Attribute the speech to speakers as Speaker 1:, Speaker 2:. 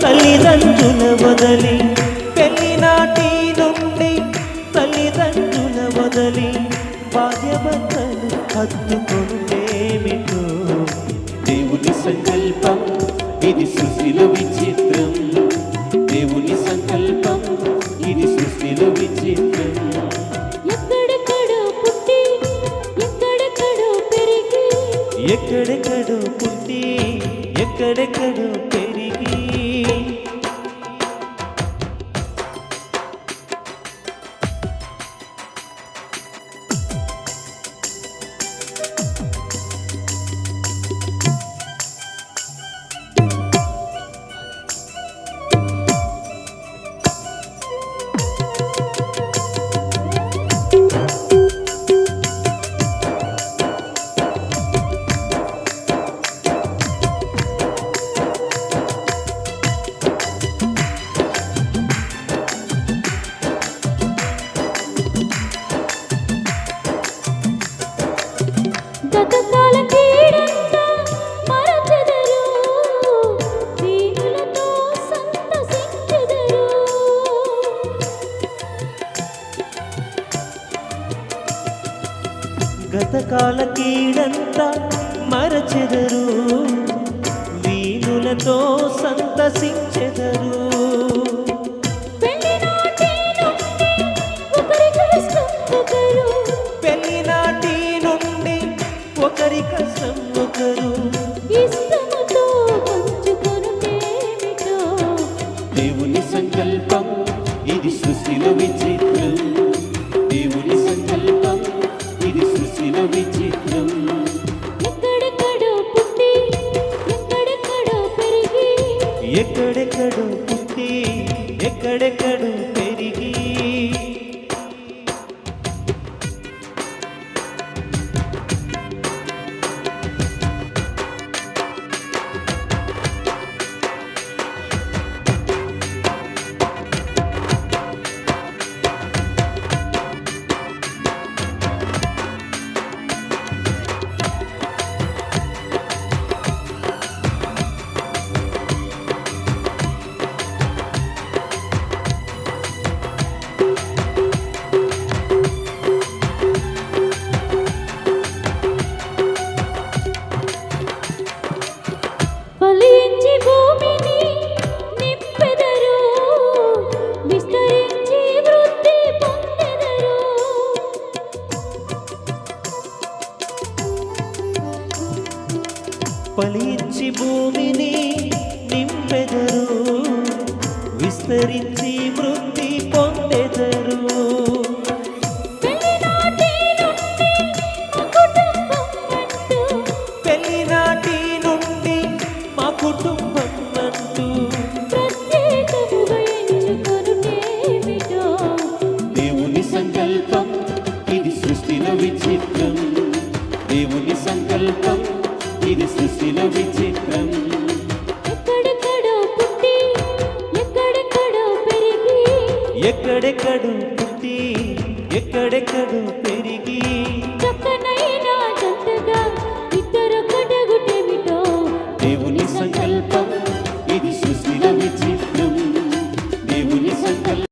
Speaker 1: తల్లిదండ్రుల వదలి పెళ్లినాటి నుండి తల్లిదండ్రుల వదలి భార్యభర్తలు హత్తుకొనుటేమిటో దేవుని సంకల్పం ఇది సృష్టిలో విచిత్రం దేవుని సంకల్పం ఇది సృష్టిలో విచిత్రం
Speaker 2: ఎక్కడెక్కడో పుట్టి ఎక్కడెక్కడో పెరిగి
Speaker 1: ఎక్కడెక్కడో పుట్టి ఎక్కడెక్కడో పెరిగి
Speaker 2: గతకాల కీడంతా మరచెదరు దీనులతో సంతసించెదరు
Speaker 1: గతకాల కీడంతా మరచెదరు వీనులతో సంతసించెదరు
Speaker 2: పెళ్లినాటి నుండి ఒకరి కష్టం ఒకరు
Speaker 1: పెళ్లినాటి నుండి ఒకరి కష్టం ఒకరు
Speaker 2: ఇష్టముతో పంచుకొనుటేమిటో
Speaker 1: దేవుని సంకల్పం ఇది సృష్టిలో విచిత్రం దేవుని సంకల్పం ఇది సృష్టిలో విచిత్రం
Speaker 2: ఎక్కడెక్కడో పుట్టి ఎక్కడెక్కడో పెరిగి
Speaker 1: ఎక్కడెక్కడో పుట్టి ఎక్కడెక్కడో పెరిగి
Speaker 2: ఫలించి భూమిని నింపెదరు విస్తరించి వృద్ధి పొందెదరు
Speaker 1: ఫలించి భూమిని నింపెదరు విస్తరించి వృద్ధి పొందెదరు
Speaker 2: పెళ్లినాటి నుండి మా కుటుంబం అంటూ
Speaker 1: పెళ్లినాటి నుండి మా కుటుంబం అంటూ
Speaker 2: ప్రత్యేకముగా ఎంచుకొనుటేమిటో
Speaker 1: దేవుని సంకల్పం ఇది సృష్టిలో విచిత్రం దేవుని సంకల్పం ఇది సృష్టిలో విచిత్రం
Speaker 2: ఎక్కడెక్కడో పుట్టి ఎక్కడెక్కడో పెరిగి
Speaker 1: ఎక్కడెక్కడో పుట్టి ఎక్కడెక్కడో పెరిగి
Speaker 2: చక్కనైనా జంటగా ఇద్దరు కడగుటేమిటో
Speaker 1: దేవుని సంకల్పం ఇది సృష్టిలో విచిత్రం